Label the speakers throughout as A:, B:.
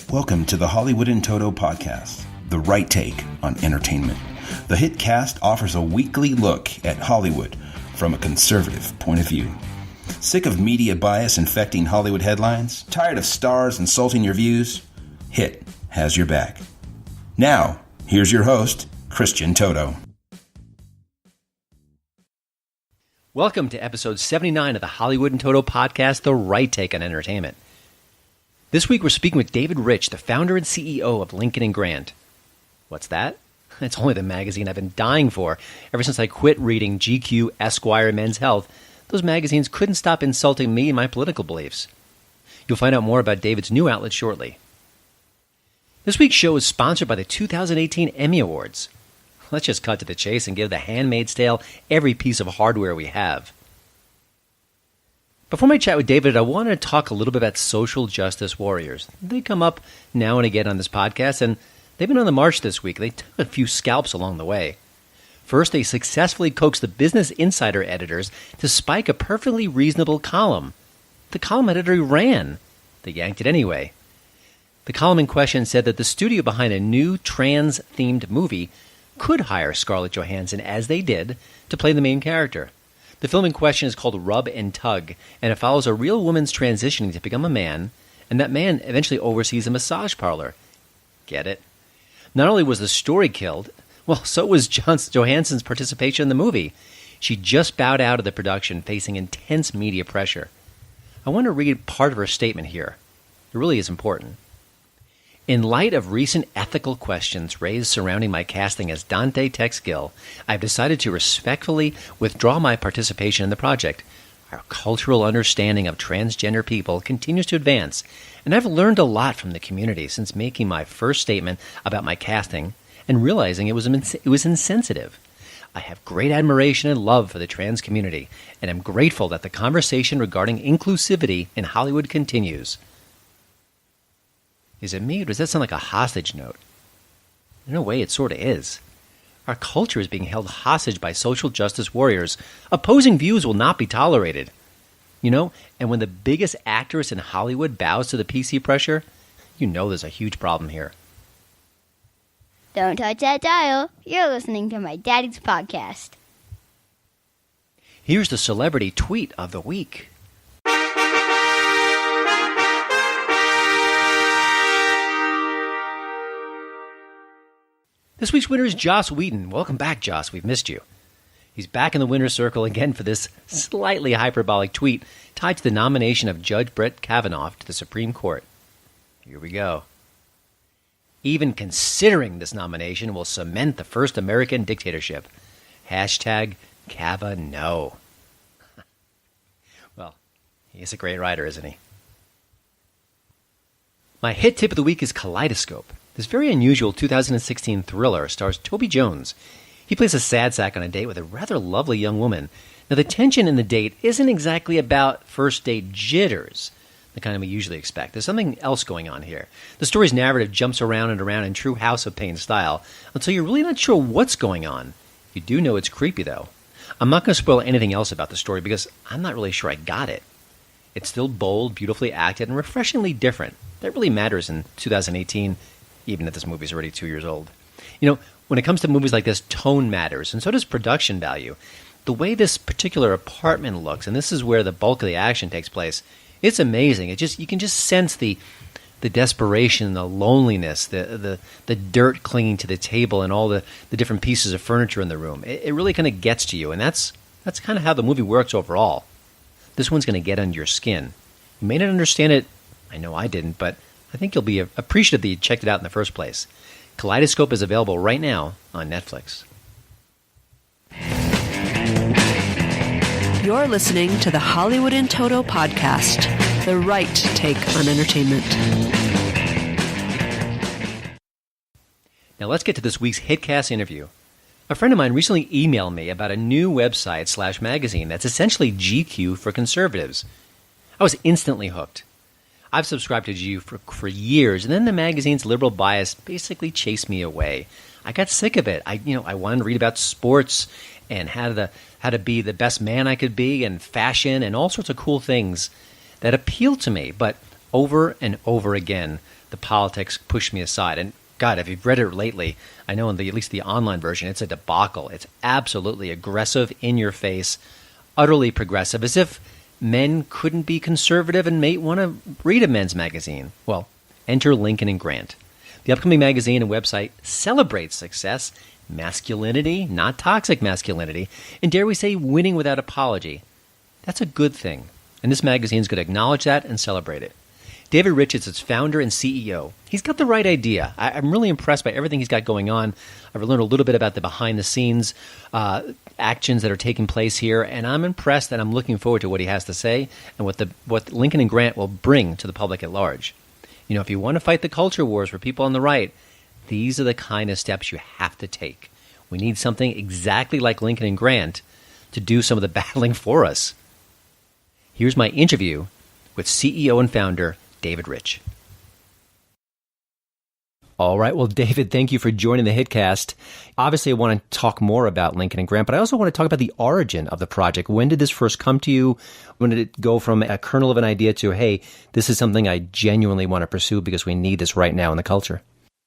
A: Welcome to the Hollywood in Toto podcast, the right take on entertainment. The HiT cast offers a weekly look at Hollywood from a conservative point of view. Sick of media bias infecting Hollywood headlines? Tired of stars insulting your views? HiT has your back. Now, here's your host, Christian Toto.
B: Welcome to episode 79 of the Hollywood in Toto podcast, the right take on entertainment. This week we're speaking with David Rich, the founder and CEO of Lincoln & Grant. What's that? It's only the magazine I've been dying for. Ever since I quit reading GQ, Esquire, and Men's Health, those magazines couldn't stop insulting me and my political beliefs. You'll find out more about David's new outlet shortly. This week's show is sponsored by the 2018 Emmy Awards. Let's just cut to the chase and give The Handmaid's Tale every piece of hardware we have. Before my chat with David, I wanted to talk a little bit about social justice warriors. They come up now and again on this podcast, and they've been on the march this week. They took a few scalps along the way. First, they successfully coaxed the Business Insider editors to spike a perfectly reasonable column. The column editor ran. They yanked it anyway. The column in question said that the studio behind a new trans-themed movie could hire Scarlett Johansson, as they did, to play the main character. The film in question is called Rub and Tug, and it follows a real woman's transitioning to become a man, and that man eventually oversees a massage parlor. Get it? Not only was the story killed, well, so was Johansson's participation in the movie. She just bowed out of the production, facing intense media pressure. I want to read part of her statement here. It really is important. In light of recent ethical questions raised surrounding my casting as Dante Texgill, I've decided to respectfully withdraw my participation in the project. Our cultural understanding of transgender people continues to advance, and I've learned a lot from the community since making my first statement about my casting and realizing it was insensitive. I have great admiration and love for the trans community, and am grateful that the conversation regarding inclusivity in Hollywood continues. Is it me, or does that sound like a hostage note? In a way, it sort of is. Our culture is being held hostage by social justice warriors. Opposing views will not be tolerated. You know, and when the biggest actress in Hollywood bows to the PC pressure, you know there's a huge problem here.
C: Don't touch that dial. You're listening to my daddy's podcast.
B: Here's the celebrity tweet of the week. This week's winner is Joss Whedon. Welcome back, Joss. We've missed you. He's back in the winner's circle again for this slightly hyperbolic tweet tied to the nomination of Judge Brett Kavanaugh to the Supreme Court. Here we go. Even considering this nomination will cement the first American dictatorship. Hashtag Kavanaugh. Well, he's a great writer, isn't he? My HiT tip of the week is Kaleidoscope. This very unusual 2016 thriller stars Toby Jones. He plays a sad sack on a date with a rather lovely young woman. Now, the tension in the date isn't exactly about first date jitters, the kind we usually expect. There's something else going on here. The story's narrative jumps around and around in true House of Pain style until you're really not sure what's going on. You do know it's creepy, though. I'm not going to spoil anything else about the story because I'm not really sure I got it. It's still bold, beautifully acted, and refreshingly different. That really matters in 2018, even if this movie's already 2 years old. You know, when it comes to movies like this, tone matters, and so does production value. The way this particular apartment looks, and this is where the bulk of the action takes place, it's amazing. You can just sense the desperation, the loneliness, the dirt clinging to the table, and all the different pieces of furniture in the room. It really kind of gets to you, and that's kind of how the movie works overall. This one's going to get under your skin. You may not understand it. I know I didn't, but I think you'll be appreciative that you checked it out in the first place. Kaleidoscope is available right now on Netflix.
D: You're listening to the Hollywood in Toto podcast, the right take on entertainment.
B: Now let's get to this week's HitCast interview. A friend of mine recently emailed me about a new website/magazine that's essentially GQ for conservatives. I was instantly hooked. I've subscribed to GQ for years, and then the magazine's liberal bias basically chased me away. I got sick of it. I wanted to read about sports and how to be the best man I could be, and fashion and all sorts of cool things that appealed to me. But over and over again, the politics pushed me aside. And God, if you've read it lately, I know at least the online version, it's a debacle. It's absolutely aggressive, in your face, utterly progressive, as if men couldn't be conservative and may want to read a men's magazine. Well, enter Lincoln and Grant. The upcoming magazine and website celebrates success, masculinity, not toxic masculinity, and dare we say, winning without apology. That's a good thing, and this magazine is going to acknowledge that and celebrate it. David Rich is its founder and CEO. He's got the right idea. I'm really impressed by everything he's got going on. I've learned a little bit about the behind-the-scenes actions that are taking place here, and I'm impressed, and I'm looking forward to what he has to say and what Lincoln and Grant will bring to the public at large. You know, if you want to fight the culture wars for people on the right, these are the kind of steps you have to take. We need something exactly like Lincoln and Grant to do some of the battling for us. Here's my interview with CEO and founder David Rich. All right. Well, David, thank you for joining the HiTcast. Obviously, I want to talk more about Lincoln and Grant, but I also want to talk about the origin of the project. When did this first come to you? When did it go from a kernel of an idea to, hey, this is something I genuinely want to pursue because we need this right now in the culture?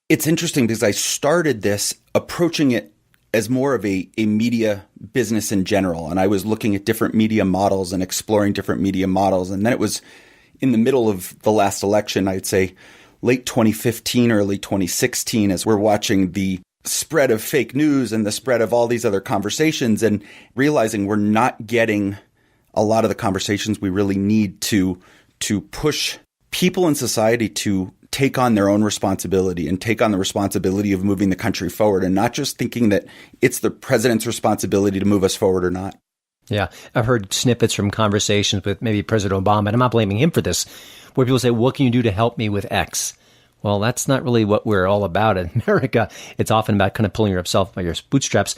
A: It's interesting because I started this approaching it as more of a media business in general. And I was looking at different media models and exploring different media models. And then it was in the middle of the last election, I'd say late 2015, early 2016, as we're watching the spread of fake news and the spread of all these other conversations and realizing we're not getting a lot of the conversations we really need to push people in society to take on their own responsibility and take on the responsibility of moving the country forward, and not just thinking that it's the president's responsibility to move us forward or not.
B: Yeah, I've heard snippets from conversations with maybe President Obama, and I'm not blaming him for this, where people say, what can you do to help me with X? Well, that's not really what we're all about in America. It's often about kind of pulling yourself by your bootstraps.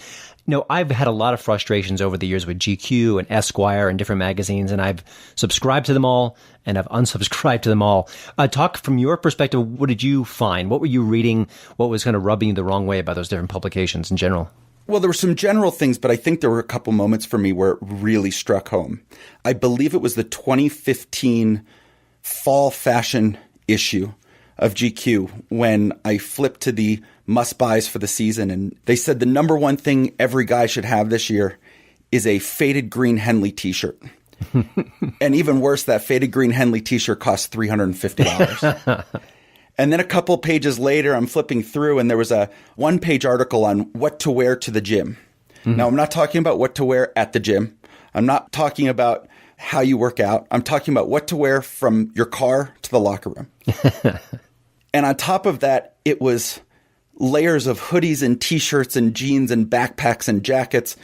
B: No, I've had a lot of frustrations over the years with GQ and Esquire and different magazines, and I've subscribed to them all, and I've unsubscribed to them all. Talk from your perspective, what did you find? What were you reading? What was kind of rubbing you the wrong way about those different publications in general?
A: Well, there were some general things, but I think there were a couple moments for me where it really struck home. I believe it was the 2015 fall fashion issue of GQ when I flipped to the must-buys for the season, and they said the number one thing every guy should have this year is a faded green Henley t-shirt. And even worse, that faded green Henley t-shirt costs $350. And then a couple pages later, I'm flipping through, and there was a one-page article on what to wear to the gym. Mm-hmm. Now, I'm not talking about what to wear at the gym. I'm not talking about how you work out. I'm talking about what to wear from your car to the locker room. And on top of that, it was layers of hoodies and T-shirts and jeans and backpacks and jackets,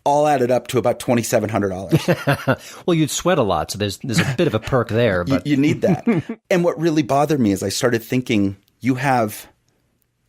A: all added up to about $2,700.
B: Well, you'd sweat a lot, so there's a bit of a perk there. But
A: you need that. And what really bothered me is I started thinking, you have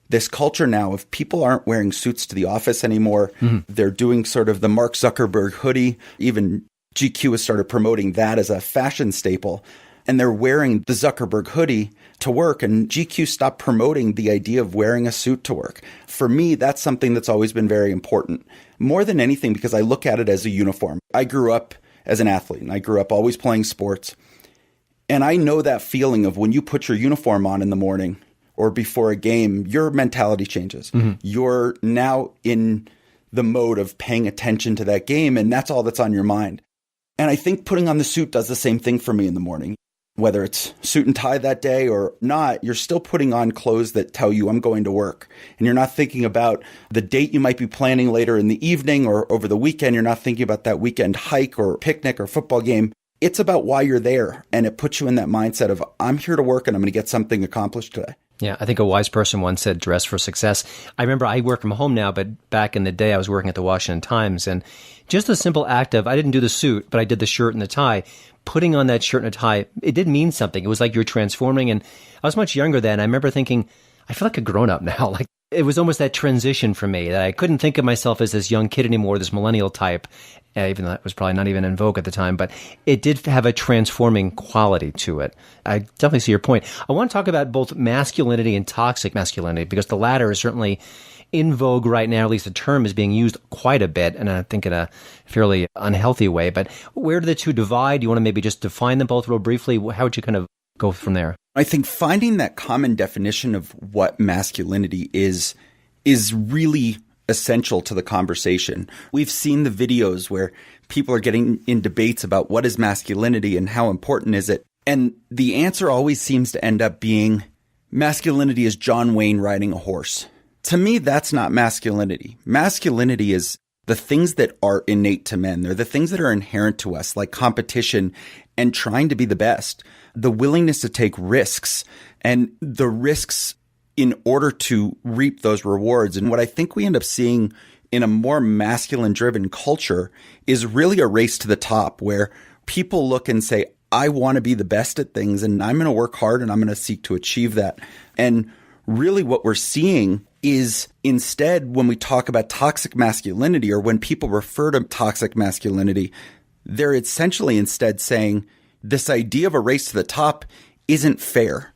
A: this culture now of people aren't wearing suits to the office anymore. They're doing sort of the Mark Zuckerberg hoodie. Even GQ has started promoting that as a fashion staple. And they're wearing the Zuckerberg hoodie to work, and GQ stopped promoting the idea of wearing a suit to work. For me, that's something that's always been very important. More than anything, because I look at it as a uniform. I grew up as an athlete, and I grew up always playing sports. And I know that feeling of when you put your uniform on in the morning or before a game, your mentality changes. You're now in the mode of paying attention to that game, and that's all that's on your mind. And I think putting on the suit does the same thing for me in the morning. Whether it's suit and tie that day or not, you're still putting on clothes that tell you I'm going to work. And you're not thinking about the date you might be planning later in the evening or over the weekend. You're not thinking about that weekend hike or picnic or football game. It's about why you're there. And it puts you in that mindset of I'm here to work and I'm going to get something accomplished today.
B: Yeah, I think a wise person once said, dress for success. I remember I work from home now, but back in the day I was working at the Washington Times. And just the simple act of, I didn't do the suit, but I did the shirt and the tie. Putting on that shirt and a tie, it did mean something. It was like you're transforming. And I was much younger then. I remember thinking, I feel like a grown-up now. Like it was almost that transition for me that I couldn't think of myself as this young kid anymore, this millennial type, even though that was probably not even in vogue at the time. But it did have a transforming quality to it. I definitely see your point. I want to talk about both masculinity and toxic masculinity, because the latter is certainly in vogue right now, at least the term is being used quite a bit, and I think in a fairly unhealthy way. But where do the two divide? Do you want to maybe just define them both real briefly? How would you kind of go from there?
A: I think finding that common definition of what masculinity is really essential to the conversation. We've seen the videos where people are getting in debates about what is masculinity and how important is it. And the answer always seems to end up being masculinity is John Wayne riding a horse. To me, that's not masculinity. Masculinity is the things that are innate to men. They're the things that are inherent to us, like competition and trying to be the best, the willingness to take risks, and the risks in order to reap those rewards. And what I think we end up seeing in a more masculine-driven culture is really a race to the top, where people look and say, I want to be the best at things, and I'm going to work hard, and I'm going to seek to achieve that. And really what we're seeing is, instead, when we talk about toxic masculinity, or when people refer to toxic masculinity, they're essentially instead saying this idea of a race to the top isn't fair.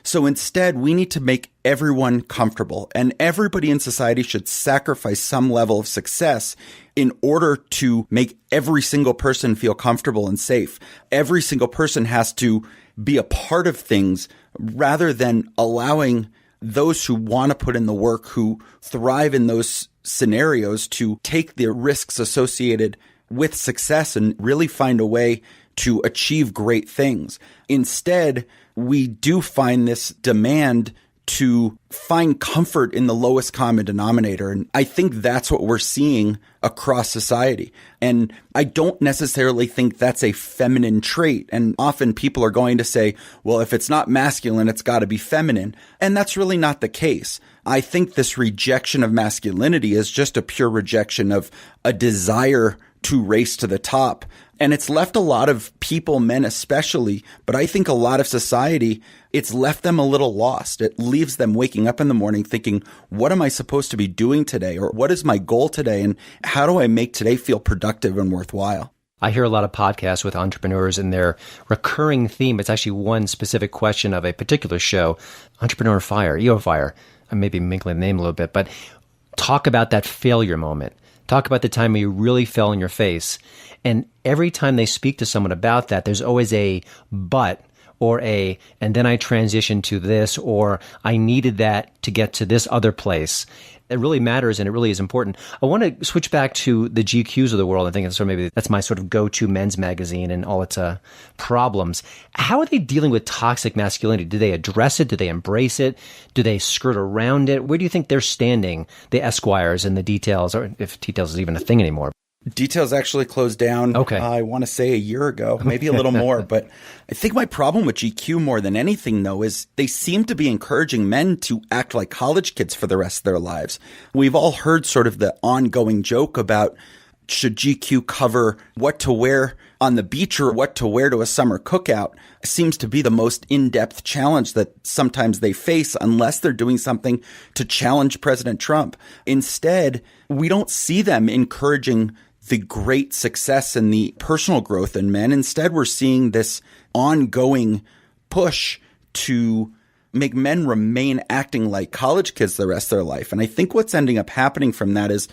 A: So instead, we need to make everyone comfortable, and everybody in society should sacrifice some level of success in order to make every single person feel comfortable and safe. Every single person has to be a part of things rather than allowing those who want to put in the work, who thrive in those scenarios, to take the risks associated with success and really find a way to achieve great things. Instead, we do find this demand to find comfort in the lowest common denominator. And I think that's what we're seeing across society. And I don't necessarily think that's a feminine trait. And often people are going to say, well, if it's not masculine, it's got to be feminine. And that's really not the case. I think this rejection of masculinity is just a pure rejection of a desire to race to the top. And it's left a lot of people, men especially, but I think a lot of society, it's left them a little lost. It leaves them waking up in the morning thinking, what am I supposed to be doing today? Or what is my goal today? And how do I make today feel productive and worthwhile?
B: I hear a lot of podcasts with entrepreneurs, and their recurring theme, it's actually one specific question of a particular show, Entrepreneur Fire, EO Fire. I may be mingling the name a little bit, but talk about that failure moment. Talk about the time where you really fell on your face. And every time they speak to someone about that, there's always a but, or and then I transitioned to this, or I needed that to get to this other place. It really matters, and it really is important. I want to switch back to the GQs of the world. I think maybe that's my sort of go-to men's magazine and all its problems. How are they dealing with toxic masculinity? Do they address it? Do they embrace it? Do they skirt around it? Where do you think they're standing, the Esquires and the Details, or if Details is even a thing anymore?
A: Details actually closed down,
B: okay.
A: I want to say a year ago, maybe a little more. But I think my problem with GQ more than anything, though, is they seem to be encouraging men to act like college kids for the rest of their lives. We've all heard sort of the ongoing joke about, should GQ cover what to wear on the beach or what to wear to a summer cookout? It seems to be the most in-depth challenge that sometimes they face, unless they're doing something to challenge President Trump. Instead, we don't see them encouraging the great success and the personal growth in men. Instead, we're seeing this ongoing push to make men remain acting like college kids the rest of their life. And I think what's ending up happening from that is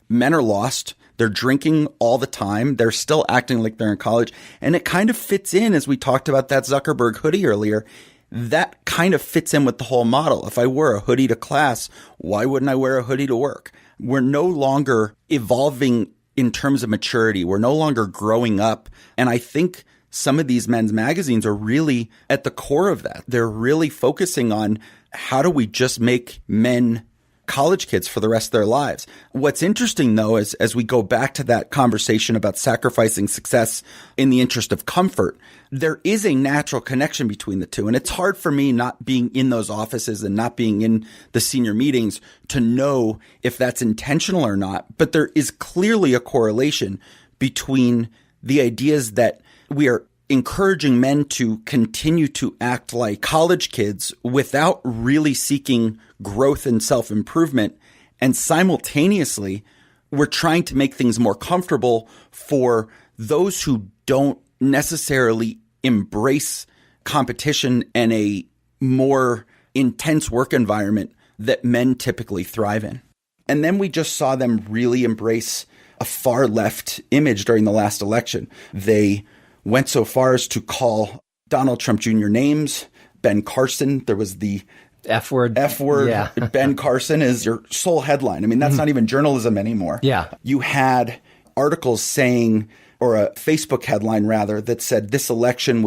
A: men are lost. They're drinking all the time. They're still acting like they're in college. And it kind of fits in, as we talked about that Zuckerberg hoodie earlier, that kind of fits in with the whole model. If I wear a hoodie to class, why wouldn't I wear a hoodie to work? We're no longer evolving in terms of maturity. We're no longer growing up. And I think some of these men's magazines are really at the core of that. They're really focusing on, how do we just make men college kids for the rest of their lives? What's interesting, though, is as we go back to that conversation about sacrificing success in the interest of comfort, there is a natural connection between the two. And it's hard for me, not being in those offices and not being in the senior meetings, to know if that's intentional or not. But there is clearly a correlation between the ideas that we are encouraging men to continue to act like college kids without really seeking growth and self-improvement. And simultaneously, we're trying to make things more comfortable for those who don't necessarily embrace competition and a more intense work environment that men typically thrive in.
E: And then we just saw them really embrace a far left image during the last election. They went so far as to call Donald Trump Jr. names. Ben Carson, there was the
B: F word.
E: Yeah. Ben Carson is your sole headline. I mean, that's not even journalism anymore.
B: Yeah.
E: You had articles saying, or a Facebook headline rather, that said this election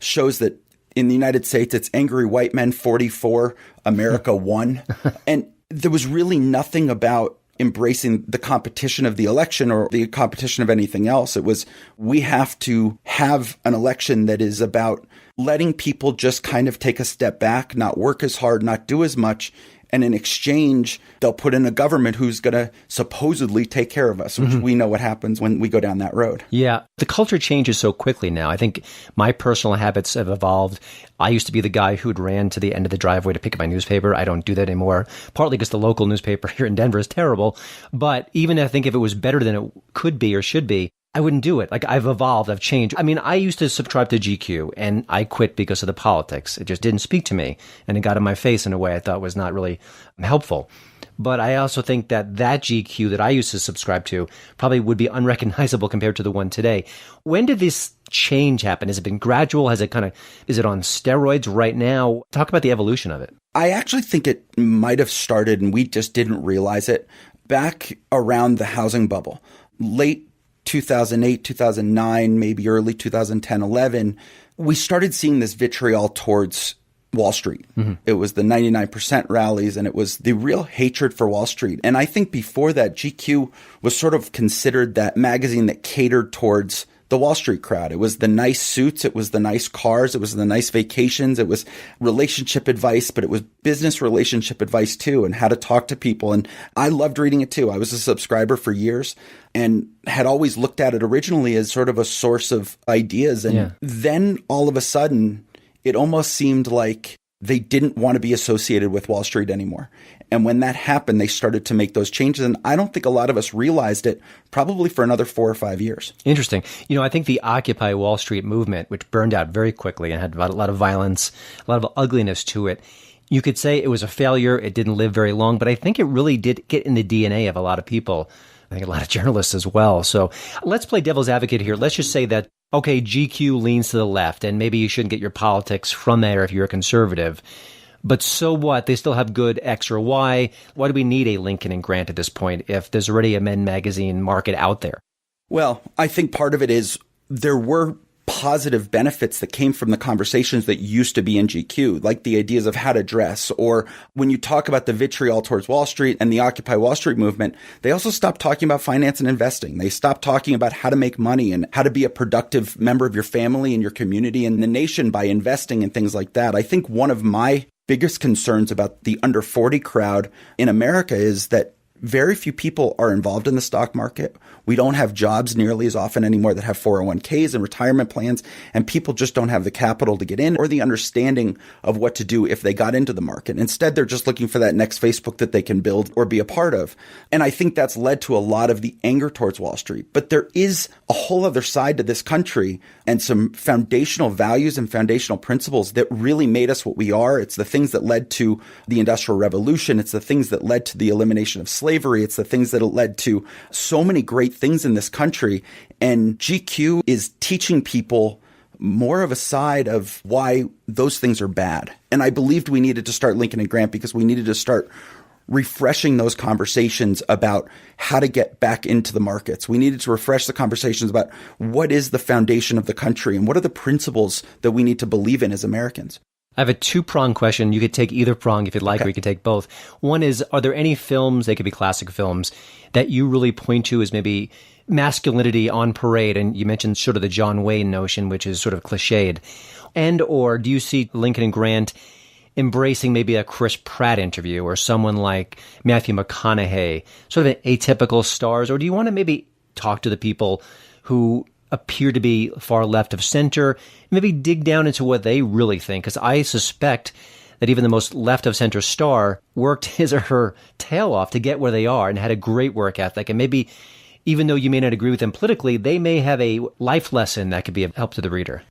E: shows that in the United States, it's angry white men 44, America won. And there was really nothing about embracing the competition of the election or the competition of anything else. It was, we have to have an election that is about letting people just kind of take a step back, not work as hard, not do as much. And in exchange, they'll put in a government who's going to supposedly take care of us, which we know what happens when we go down that road.
B: Yeah. The culture changes so quickly now. I think my personal habits have evolved. I used to be the guy who'd ran to the end of the driveway to pick up my newspaper. I don't do that anymore, partly because the local newspaper here in Denver is terrible. But even I think if it was better than it could be or should be, I wouldn't do it. Like, I've evolved, I've changed. I mean, I used to subscribe to GQ and I quit because of the politics. It just didn't speak to me and it got in my face in a way I thought was not really helpful. But I also think that GQ that I used to subscribe to probably would be unrecognizable compared to the one today. When did this change happen? Has it been gradual? Is it on steroids right now? Talk about the evolution of it.
E: I actually think it might have started and we just didn't realize it back around the housing bubble, late 2008, 2009, maybe early 2010, 11, we started seeing this vitriol towards Wall Street. It was the 99% rallies and it was the real hatred for Wall Street. And I think before that, GQ was sort of considered that magazine that catered towards the Wall Street crowd. It was the nice suits. It was the nice cars. It was the nice vacations. It was relationship advice, but it was business relationship advice too, and how to talk to people. And I loved reading it too. I was a subscriber for years and had always looked at it originally as sort of a source of ideas. And then all of a sudden, it almost seemed like they didn't want to be associated with Wall Street anymore. And when that happened, they started to make those changes. And I don't think a lot of us realized it probably for another 4 or 5 years.
B: Interesting. I think the Occupy Wall Street movement, which burned out very quickly and had a lot of violence, a lot of ugliness to it, you could say it was a failure. It didn't live very long, but I think it really did get in the DNA of a lot of people. I think a lot of journalists as well. So let's play devil's advocate here. Let's just say that, okay, GQ leans to the left, and maybe you shouldn't get your politics from there if you're a conservative. But so what? They still have good X or Y. Why do we need a Lincoln and Grant at this point if there's already a Men magazine market out there?
E: Well, I think part of it is there were positive benefits that came from the conversations that used to be in GQ, like the ideas of how to dress, or when you talk about the vitriol towards Wall Street and the Occupy Wall Street movement, they also stopped talking about finance and investing. They stopped talking about how to make money and how to be a productive member of your family and your community and the nation by investing and things like that. I think one of my biggest concerns about the under 40 crowd in America is that very few people are involved in the stock market. We don't have jobs nearly as often anymore that have 401ks and retirement plans, and people just don't have the capital to get in or the understanding of what to do if they got into the market. Instead, they're just looking for that next Facebook that they can build or be a part of. And I think that's led to a lot of the anger towards Wall Street. But there is a whole other side to this country and some foundational values and foundational principles that really made us what we are. It's the things that led to the Industrial Revolution. It's the things that led to the elimination of slavery. It's the things that led to so many great things in this country. And GQ is teaching people more of a side of why those things are bad. And I believed we needed to start Lincoln and Grant because we needed to start refreshing those conversations about how to get back into the markets. We needed to refresh the conversations about what is the foundation of the country and what are the principles that we need to believe in as Americans.
B: I have a two-prong question. You could take either prong if you'd like, or you could take both. One is, are there any films, they could be classic films, that you really point to as maybe masculinity on parade? And you mentioned sort of the John Wayne notion, which is sort of cliched. And or do you see Lincoln and Grant embracing maybe a Chris Pratt interview or someone like Matthew McConaughey, sort of atypical stars? Or do you want to maybe talk to the people who appear to be far left of center, maybe dig down into what they really think? Because I suspect that even the most left of center star worked his or her tail off to get where they are and had a great work ethic. And maybe even though you may not agree with them politically, they may have a life lesson that could be of help to the reader.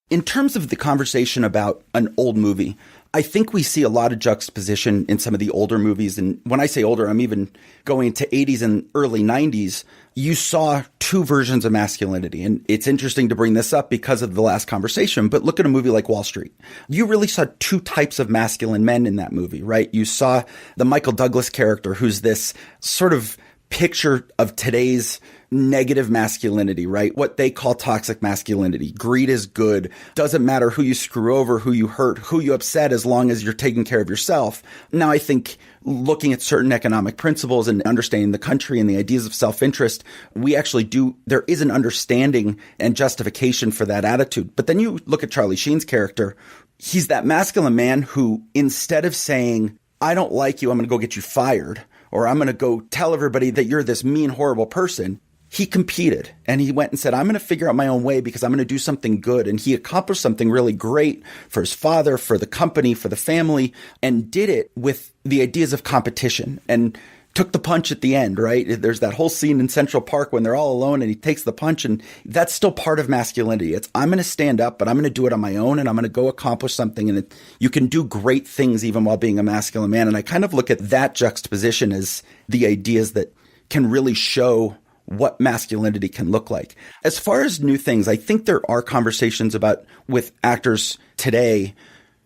E: In terms of the conversation about an old movie, I think we see a lot of juxtaposition in some of the older movies. And when I say older, I'm even going to 80s and early 90s. You saw two versions of masculinity. And it's interesting to bring this up because of the last conversation. But look at a movie like Wall Street. You really saw two types of masculine men in that movie, right? You saw the Michael Douglas character, who's this sort of picture of today's negative masculinity, right? What they call toxic masculinity. Greed is good. Doesn't matter who you screw over, who you hurt, who you upset, as long as you're taking care of yourself. Now, I think looking at certain economic principles and understanding the country and the ideas of self-interest, there is an understanding and justification for that attitude. But then you look at Charlie Sheen's character. He's that masculine man who, instead of saying, I don't like you, I'm going to go get you fired, or I'm going to go tell everybody that you're this mean, horrible person, he competed and he went and said, I'm going to figure out my own way because I'm going to do something good. And he accomplished something really great for his father, for the company, for the family, and did it with the ideas of competition and took the punch at the end, right? There's that whole scene in Central Park when they're all alone and he takes the punch, and that's still part of masculinity. It's, I'm going to stand up, but I'm going to do it on my own and I'm going to go accomplish something. And you can do great things even while being a masculine man. And I kind of look at that juxtaposition as the ideas that can really show what masculinity can look like. As far as new things, I think there are conversations about with actors today,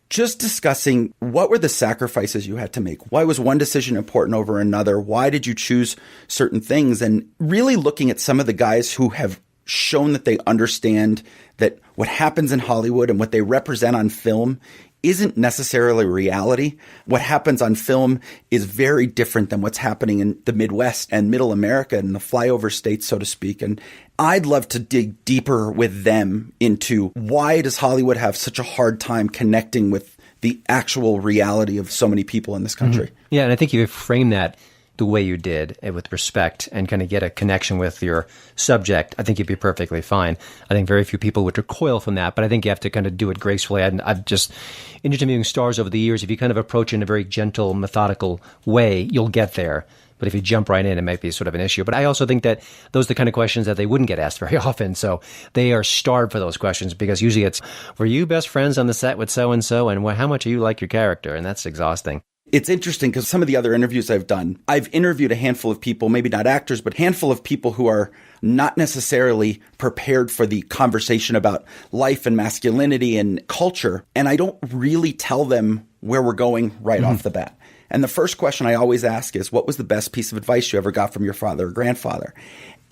E: just discussing what were the sacrifices you had to make? Why was one decision important over another? Why did you choose certain things? And really looking at some of the guys who have shown that they understand that what happens in Hollywood and what they represent on film isn't necessarily reality. What happens on film is very different than what's happening in the Midwest and Middle America and the flyover states, so to speak. And I'd love to dig deeper with them into why does Hollywood have such a hard time connecting with the actual reality of so many people in this country.
B: Mm-hmm. Yeah, and I think you frame that the way you did with respect and kind of get a connection with your subject, I think you'd be perfectly fine. I think very few people would recoil from that, but I think you have to kind of do it gracefully. I've just, in interviewing stars over the years, if you kind of approach it in a very gentle, methodical way, you'll get there. But if you jump right in, it might be sort of an issue. But I also think that those are the kind of questions that they wouldn't get asked very often. So they are starved for those questions because usually it's, were you best friends on the set with so-and-so? And how much do you like your character? And that's exhausting.
E: It's interesting because some of the other interviews I've done, I've interviewed a handful of people, maybe not actors, but a handful of people who are not necessarily prepared for the conversation about life and masculinity and culture. And I don't really tell them where we're going right off the bat. And the first question I always ask is, what was the best piece of advice you ever got from your father or grandfather?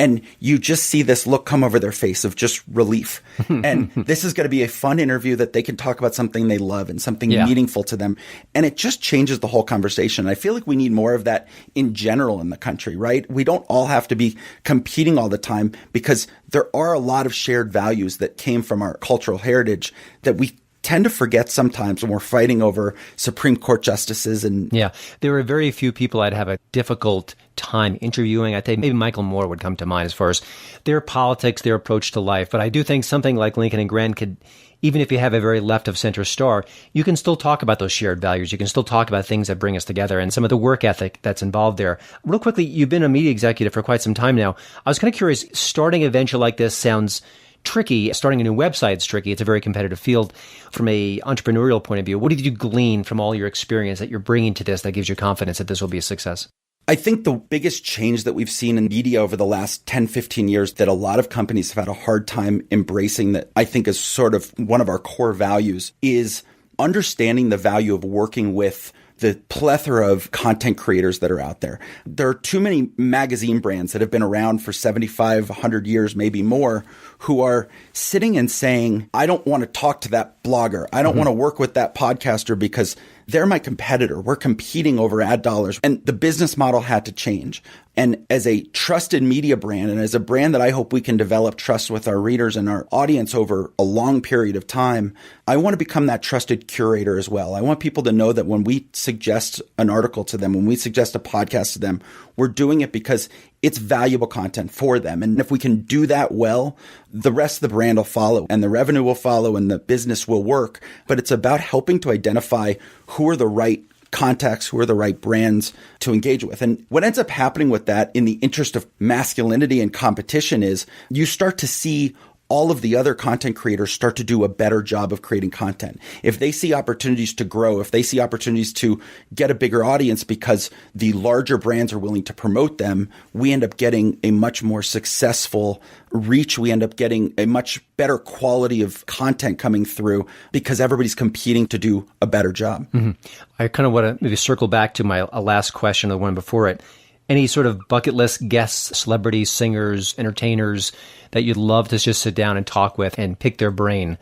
E: And you just see this look come over their face of just relief. And this is going to be a fun interview that they can talk about something they love and something meaningful to them. And it just changes the whole conversation. I feel like we need more of that in general in the country, right? We don't all have to be competing all the time because there are a lot of shared values that came from our cultural heritage that we tend to forget sometimes when we're fighting over Supreme Court justices. And
B: yeah, there are very few people I'd have a difficult time interviewing. I think maybe Michael Moore would come to mind as far as their politics, their approach to life. But I do think something like Lincoln and Grant could, even if you have a very left of center star, you can still talk about those shared values. You can still talk about things that bring us together and some of the work ethic that's involved there. Real quickly, you've been a media executive for quite some time now. I was kind of curious, starting a venture like this sounds tricky. Starting a new website is tricky. It's a very competitive field. From a entrepreneurial point of view, what did you glean from all your experience that you're bringing to this that gives you confidence that this will be a success?
E: I think the biggest change that we've seen in media over the last 10, 15 years that a lot of companies have had a hard time embracing, that I think is sort of one of our core values, is understanding the value of working with the plethora of content creators that are out there. There are too many magazine brands that have been around for 75, 100 years, maybe more, who are sitting and saying, I don't want to talk to that blogger. I don't want to work with that podcaster because they're my competitor. We're competing over ad dollars. And the business model had to change. And as a trusted media brand, and as a brand that I hope we can develop trust with our readers and our audience over a long period of time, I want to become that trusted curator as well. I want people to know that when we suggest an article to them, when we suggest a podcast to them, we're doing it because it's valuable content for them. And if we can do that well, the rest of the brand will follow and the revenue will follow and the business will work. But it's about helping to identify who are the right contacts, who are the right brands to engage with. And what ends up happening with that in the interest of masculinity and competition is you start to see all of the other content creators start to do a better job of creating content. If they see opportunities to grow, if they see opportunities to get a bigger audience because the larger brands are willing to promote them, we end up getting a much more successful reach. We end up getting a much better quality of content coming through because everybody's competing to do a better job.
B: Mm-hmm. I kind of want to maybe circle back to my last question, the one before it. Any sort of bucket list guests, celebrities, singers, entertainers that you'd love to just sit down and talk with and pick their brain?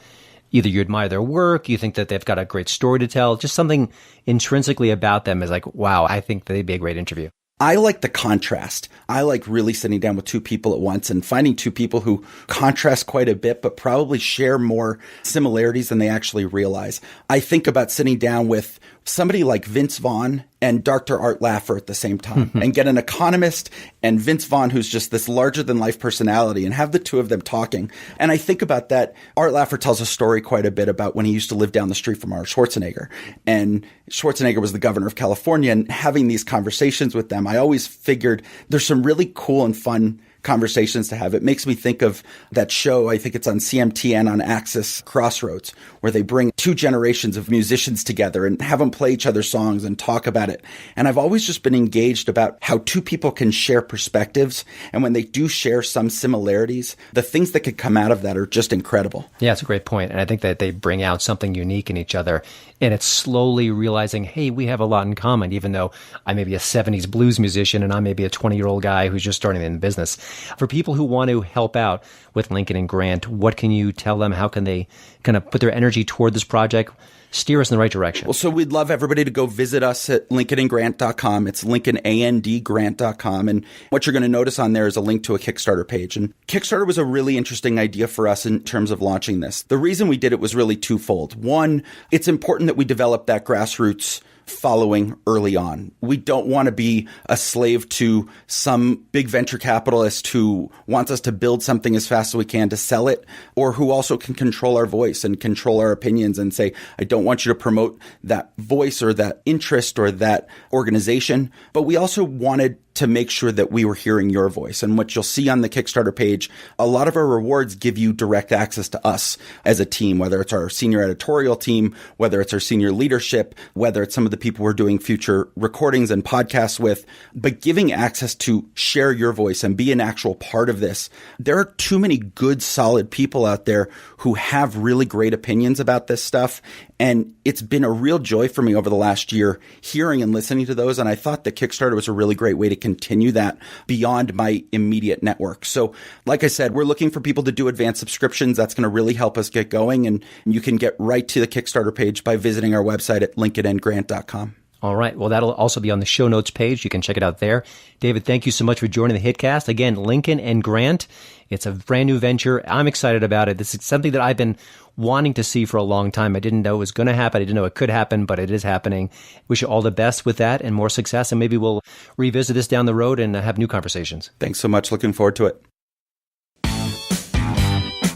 B: Either you admire their work, you think that they've got a great story to tell, just something intrinsically about them is like, wow, I think they'd be a great interview.
E: I like the contrast. I like really sitting down with two people at once and finding two people who contrast quite a bit, but probably share more similarities than they actually realize. I think about sitting down with somebody like Vince Vaughn and Dr. Art Laffer at the same time and get an economist and Vince Vaughn, who's just this larger than life personality, and have the two of them talking. And I think about that. Art Laffer tells a story quite a bit about when he used to live down the street from Arnold Schwarzenegger. And Schwarzenegger was the governor of California, and having these conversations with them, I always figured there's some really cool and fun conversations to have. It makes me think of that show, I think it's on CMTN on Access, Crossroads, where they bring two generations of musicians together and have them play each other's songs and talk about it. And I've always just been engaged about how two people can share perspectives. And when they do share some similarities, the things that could come out of that are just incredible.
B: Yeah, it's a great point. And I think that they bring out something unique in each other. And it's slowly realizing, hey, we have a lot in common, even though I may be a 70s blues musician and I may be a 20-year-old guy who's just starting in business. For people who want to help out with Lincoln and Grant, what can you tell them? How can they kind of put their energy toward this project? Steer us in the right direction.
E: Well, so we'd love everybody to go visit us at lincolnandgrant.com. It's lincolnandgrant.com. And what you're going to notice on there is a link to a Kickstarter page. And Kickstarter was a really interesting idea for us in terms of launching this. The reason we did it was really twofold. One, it's important that we develop that grassroots following early on. We don't want to be a slave to some big venture capitalist who wants us to build something as fast as we can to sell it, or who also can control our voice and control our opinions and say, I don't want you to promote that voice or that interest or that organization. But we also wanted to make sure that we were hearing your voice. And what you'll see on the Kickstarter page, a lot of our rewards give you direct access to us as a team, whether it's our senior editorial team, whether it's our senior leadership, whether it's some of the people we're doing future recordings and podcasts with, but giving access to share your voice and be an actual part of this. There are too many good, solid people out there who have really great opinions about this stuff. And it's been a real joy for me over the last year hearing and listening to those. And I thought that Kickstarter was a really great way to continue that beyond my immediate network. So like I said, we're looking for people to do advanced subscriptions. That's going to really help us get going. And you can get right to the Kickstarter page by visiting our website at lincolnandgrant.com.
B: All right. Well, that'll also be on the show notes page. You can check it out there. David, thank you so much for joining the HiTcast. Again, Lincoln and Grant. It's a brand new venture. I'm excited about it. This is something that I've been wanting to see for a long time. I didn't know it was going to happen. I didn't know it could happen, but it is happening. Wish you all the best with that and more success. And maybe we'll revisit this down the road and have new conversations.
E: Thanks so much. Looking forward to it.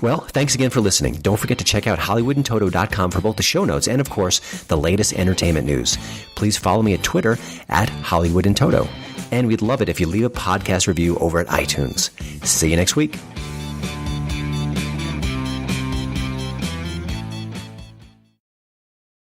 B: Well, thanks again for listening. Don't forget to check out HollywoodandToto.com for both the show notes and, of course, the latest entertainment news. Please follow me at Twitter at HollywoodandToto. And we'd love it if you leave a podcast review over at iTunes. See you next week.